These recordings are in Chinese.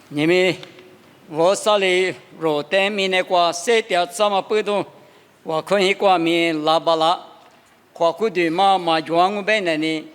你们我手里若对面的瓜色调这么不同，我可以瓜面拉巴拉，花骨对妈妈装我本来呢，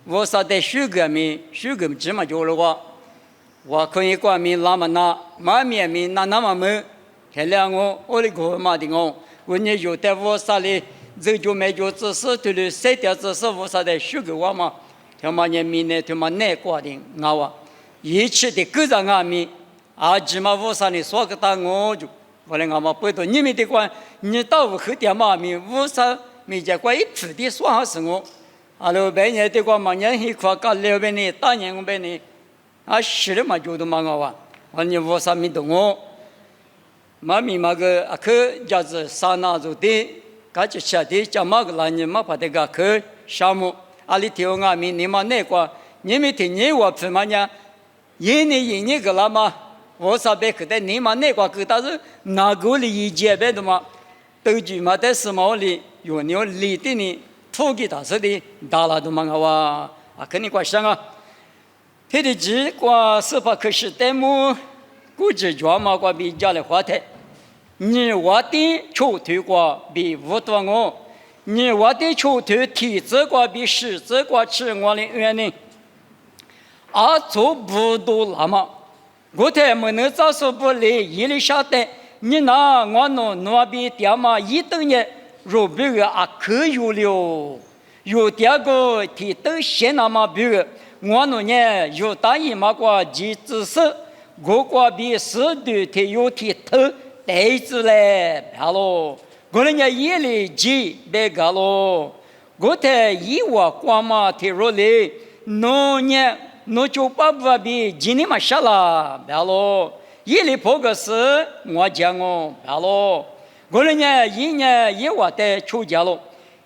我手的水果面芝麻就了我可以瓜面拉嘛那妈面面那么么，还两我的哥妈的我你就在我手里，这就没就只是对了色调只是我手的水果嘛，他妈年面呢他妈难瓜的我。一切的各种方面，起码我上的说个答我就，我来我们不多，你们的关，你到我后点嘛面，我上没见过一次的说好是我，老百年的关嘛，年一块搞6百年，大年5百年，是的嘛，就都嘛我你我上面懂我，嘛面嘛个去家子上那做的，感觉吃的叫嘛个来年嘛把这个去项目，里头面你嘛那个，你们听你我怎么样？一年个了嘛，我上边去的你嘛那个但是哪个里一节别的嘛，都句嘛在什么里有你里的呢，土给他说的打了都嘛肯定怪想他的几个是怕可是的么，估计专门个比较的话题，你我的出头个比无多我，你我的出头体质个比实质个吃我的原因。做不多了嘛？我才没能早说不来，一里晓得你那我那边爹嘛一等年，若别个可有了，有第二个提都先那么别个，我那年有大姨妈个几只是，我个比是的提有提头袋子嘞，好咯，我人家一里几别个咯，我才一我光嘛提入来，那年。那就把不比今年嘛下了，别咯。一里破个事，我讲别咯。我人家一年一娃的出家了，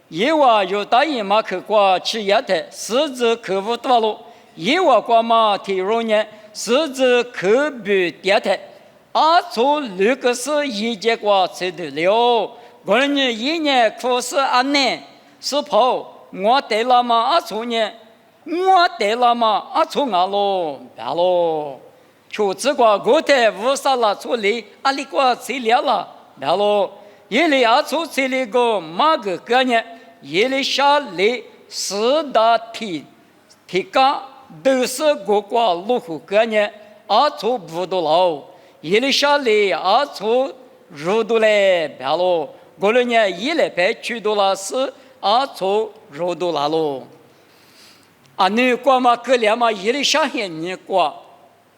一娃有大姨妈去过吃药的，狮子客户多了，一娃过嘛提入呢，狮子客不跌的，做六个是一节过吃的了。我人家一年可是年是跑，我得了嘛做呢。我得了嘛，从咯，别咯，就这个我得无啥了处理，你个吃了了，别咯，一里做这里个马个概念，一里下里四大体纲都是各个路虎概念，做不到了，一里下里做入到嘞，别咯，我人家一礼拜去到了是做入到了咯。你过嘛可怜嘛，一里下黑你过，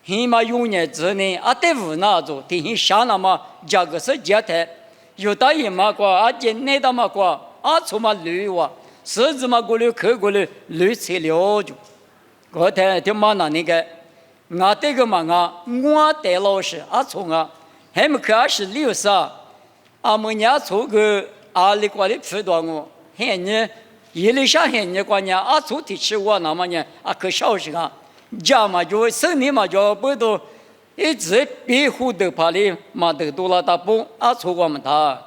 黑嘛用年子呢，对无那做，天下那么价格是价台，有大姨嘛过，今那大嘛过，出嘛绿哇，狮子嘛过来去过来绿菜了就，我睇就嘛那个，这个嘛我带老师从还没开始六啥，每年做个你过来吃多我，嘿你。一里下黑你过年做的吃我那么呢可小时家嘛就生意嘛就不多，一直庇护的怕里嘛得多了大不做我们他，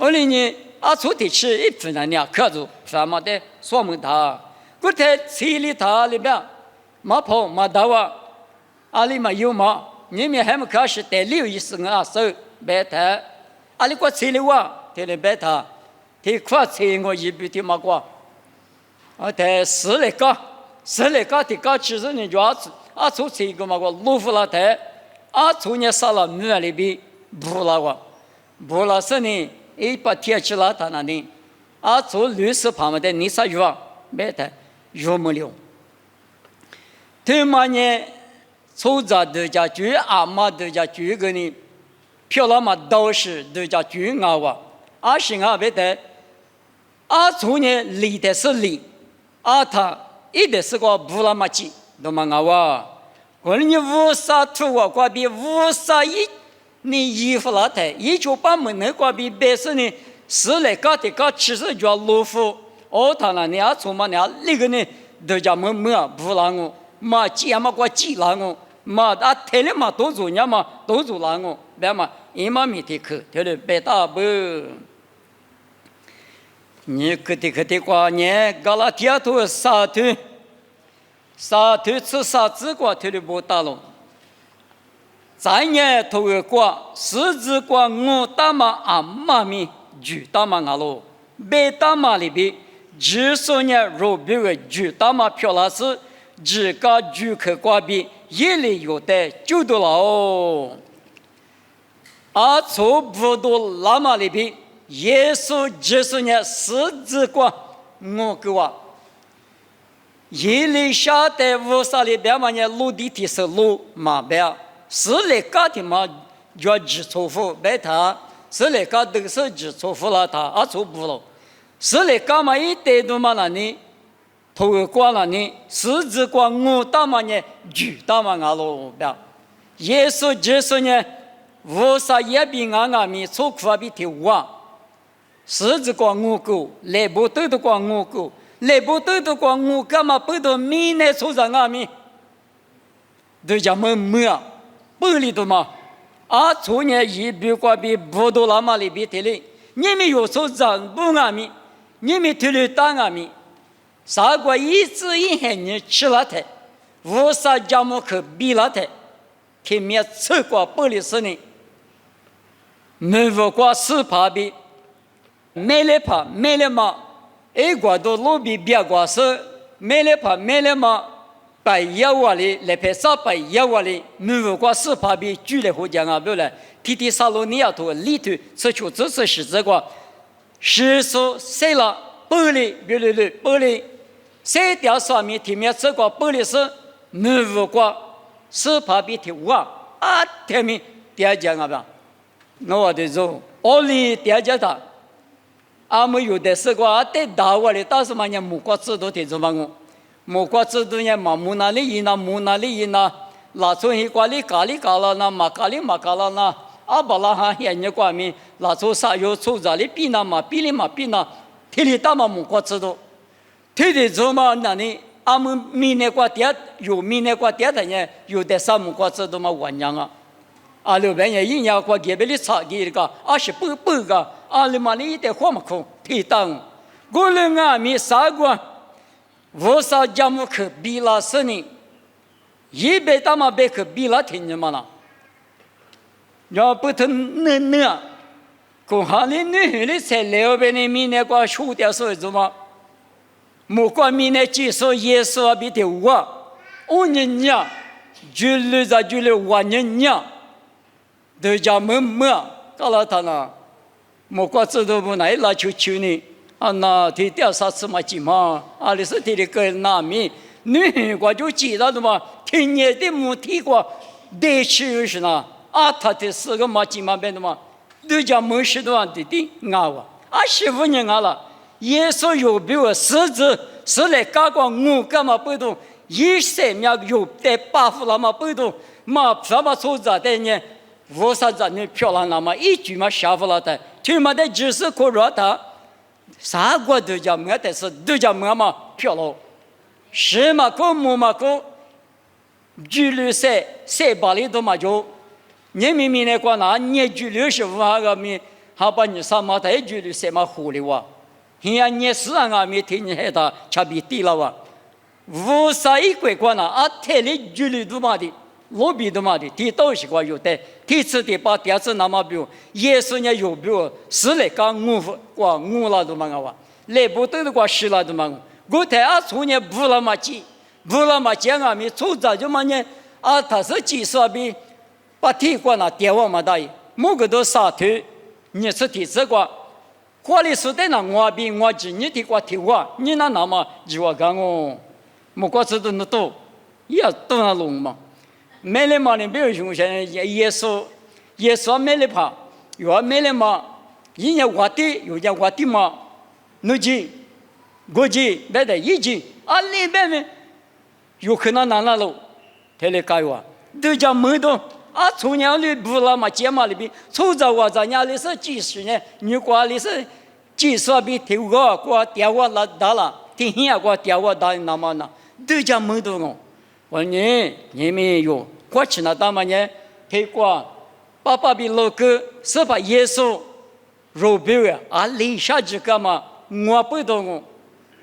后来呢做的吃一分呢可住什么的说明他，我在村里他里边嘛跑嘛打我，里嘛有嘛，你们还没开始带6意思手白他，里过村里我带了白他，他快车我一笔的嘛过。在市里搞的搞，其实你就做这个嘛个路虎了台，做你杀了门里边不了是呢，一把铁起了他那里，做律师旁边的你啥药没得药没了，他妈呢，出家都家居妈都家居个呢，漂亮嘛都是都家居是没得，做呢理的是理。他一定是个不那么急，都嘛我你无啥图过比无啥你衣服那台，1980年过比白色呢，是来搞的搞，其实叫路虎，他那你从嘛那那个呢，都叫么不让我，嘛急嘛过急让我，嘛天里嘛都做人嘛都做让我，别嘛一嘛没得去，对了别打不。你可得过年，搞了第二头沙头吃啥子过头的不打了。在年头个瓜，十字瓜我大妈阿妈咪就大妈阿罗，别大妈里边，只说呢肉别个就大妈漂亮是，只个就可瓜比一里有的就多了哦。啊，从不多拉玛里边，耶稣只说呢十字瓜我个哇。一里下的乌萨里边嘛呢，陆地提是路马边，是里家的嘛要只重复白他，是里家都是只重复了他，啊重复了，是里家嘛一代都嘛那呢，头挂那呢，十字挂我大嘛呢，就大嘛阿罗边，耶稣只说呢，乌萨也比俺咪错苦比提哇，十字挂我够，来不都的挂我够。来不得的光我干嘛不得米呢？出在外面，都叫么啊？不里头嘛？啊，昨年一比瓜比不多那么里比提哩，你们有时长不外面，你们提哩当外面，啥个一直一黑你吃了它，无啥家么可比了它，前面吃过不里是呢？没不过是怕比，没来怕，没来嘛。哎，我都路边别个是买了怕买了嘛，白药瓦里来拍啥白药瓦里，没过是怕比举来好讲啊，不来，提提沙罗尼亚头里头这就这是实质个，实说谁了玻璃，别来来玻璃，谁掉上面地面这个玻璃是没过是怕比提瓦啊，天明点讲啊吧，我的说，奥利点讲他。阿们有的是个在大窝里，但是嘛，人木瓜子都提出嘛我，木瓜子都人嘛木那里伊那木那里伊那，拉出一瓜里咖喱咖了那，马咖喱马咖了那，阿巴拉哈现人瓜米，拉出啥有出这里比那嘛比里嘛比那，提里大嘛木瓜子都，提的做嘛那里，阿们米那瓜点有米那瓜点的人，有的啥木瓜子都嘛玩样啊。阿六边人一年过给别里差给个，28个，阿里嘛里一点花么空提当，过了俺们啥个，我啥家么可比了是呢，100大嘛别可比了听见嘛啦，要不同那，公行里女的才6边的米那个输掉所以怎么，莫管米那技术耶稣啊比的我人家，就留在就留我人家。都叫么，搞了他呢，莫瓜子都不来拉球呢，啊那提掉啥子嘛急嘛，啊你是提的个拿米，女瓜就记得的嘛，听年的没提过，得吃是呢，啊他的4个嘛急嘛变的嘛，都叫么事的话的熬啊，15年熬了，耶稣有比我十字是来搞个我干嘛不懂，1秒有得8副那么不懂，嘛什么出咋的呢？我啥子你漂亮那么一句嘛下不了的，他妈的只是可热的，啥个都叫么的是都叫么嘛漂亮，什么个么嘛个，距离塞巴里都嘛就，你明明那个那你距离15那个米，还把你啥嘛的距离塞嘛糊里哇，现在你是啊米听你害他差别低了哇，无啥一个个那啊太离距离都嘛的。罗比的嘛的，提到是个有的，第次第八第二次那么比，耶稣呢有比，是来讲我了都嘛个哇，来不得的个是了都嘛个，我台啊从年不了嘛几啊米，从早就嘛呢啊他是几说比，把提过那电话嘛大爷，某个都杀头，你是提这个，花里说的那我比我只你提过提我，你那么就我讲哦，莫过知道那多，也都那龙嘛。买了嘛，你比如说现在耶稣买了怕，又买了嘛，一年我的有家我的嘛，2斤、5斤，别的1斤，啊里边呢，有可能拿了，他来改哇，都叫门都啊，从娘里不了嘛，街嘛里边，从早我在家里是几十年，你过里是几十比头个过电话拉打了，天天过电话打那么那，都叫门都哦，我你们有。过去那大嘛呢，结果爸爸比老哥是把耶稣肉饼呀，啊立下去干嘛？我不懂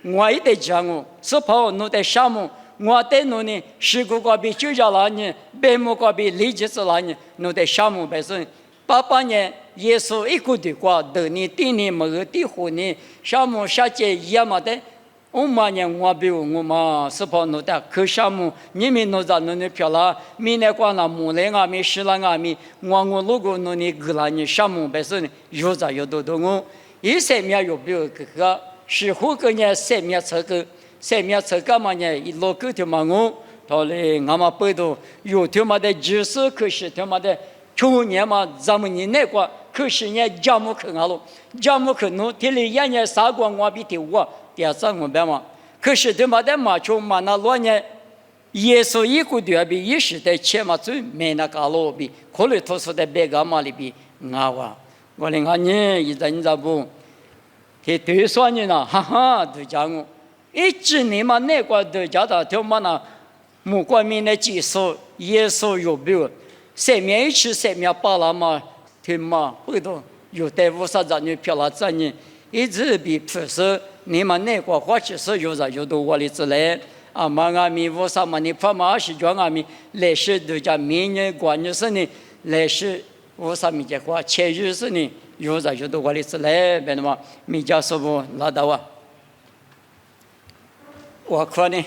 我一得讲我，是怕我弄得项目，我对侬呢，十个个比九家那年，百亩个比利吉子那年，侬得项目本身。88年，耶稣一个的话，得你第你没有的乎呢？项目下节也没得。5年我比我嘛，是跑侬的可项目，你们侬在侬的漂亮，明年过那木来啊米，石兰啊米，我如果侬的个那你项目本身有在有多多我，一些面有比个，是后个年些面这个，些面这个嘛呢，一老个条嘛我，到嘞俺们背到有条嘛的就是可是条嘛的。去年嘛，咱们那个可是呢，家母去俺了，家母去侬天里一年3个我比我第3个别嘛，可是他妈的嘛，就嘛那老年，耶稣一个月比一时的钱嘛最没那个路比，可能他说的别个嘛里比俺哇，我连俺呢一阵子不，他对说你呢，哈哈，对讲我，一直你嘛那个对讲的，他妈那，木光明的技术，耶稣有病。三面一起，三面把那嘛，他妈回头有带50张女漂亮子呢，一直比平时你们那个花起是有人有多我的之类，啊嘛俺们50嘛你怕嘛是叫俺们来是都叫明年过年是呢，来是50米结果前日是呢有人有多我的之类，别的嘛米家说不拉倒啊，我看呢，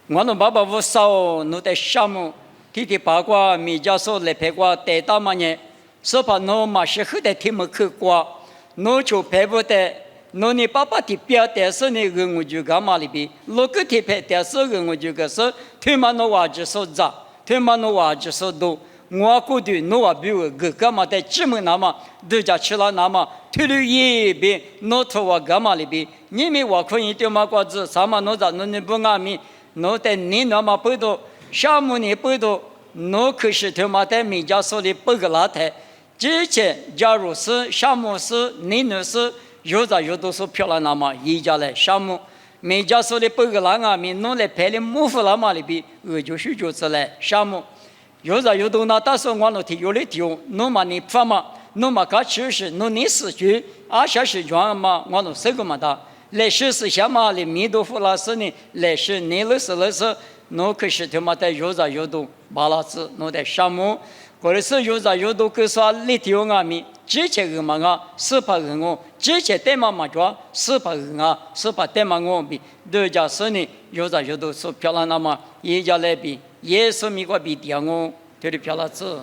我那爸爸我少弄点项目。天天八卦，米家说来拍卦，带到嘛呢？说怕侬嘛是后头听没去卦，侬就拍不得。侬你爸爸的表但是呢，我就干嘛里边？如果天拍但是我就个说，他妈侬话就说咋？他妈侬话就说多。我估计侬话比我个干嘛的这么那么，都家吃了那么，退了一边，侬说我干嘛里边？你们我可以对嘛瓜子，啥嘛侬咋侬你不安咪？侬在你那么不多。项目你不多，侬可是他妈在米家手里不个拉台。之前假如是项目是你那是有的有都是漂亮那么一家来项目，米家手里不个拉啊米弄来拍的木夫那么里边，就是就是来项目，有的有都那但是我那天有的丢，侬嘛你发嘛，侬嘛搞趋势，侬你死去，20是装嘛，我那这个嘛的，来是想嘛里米都夫拉是呢，来是你那是。侬可是他妈的有着有多巴拉子，侬的项目，或者是有着有多个说立体我们，之前个嘛个400个我，之前对嘛嘛叫400个啊，400对嘛我比，都家是呢有着有多说漂亮那么，一家来比，也是美国比第二我，对的漂亮子。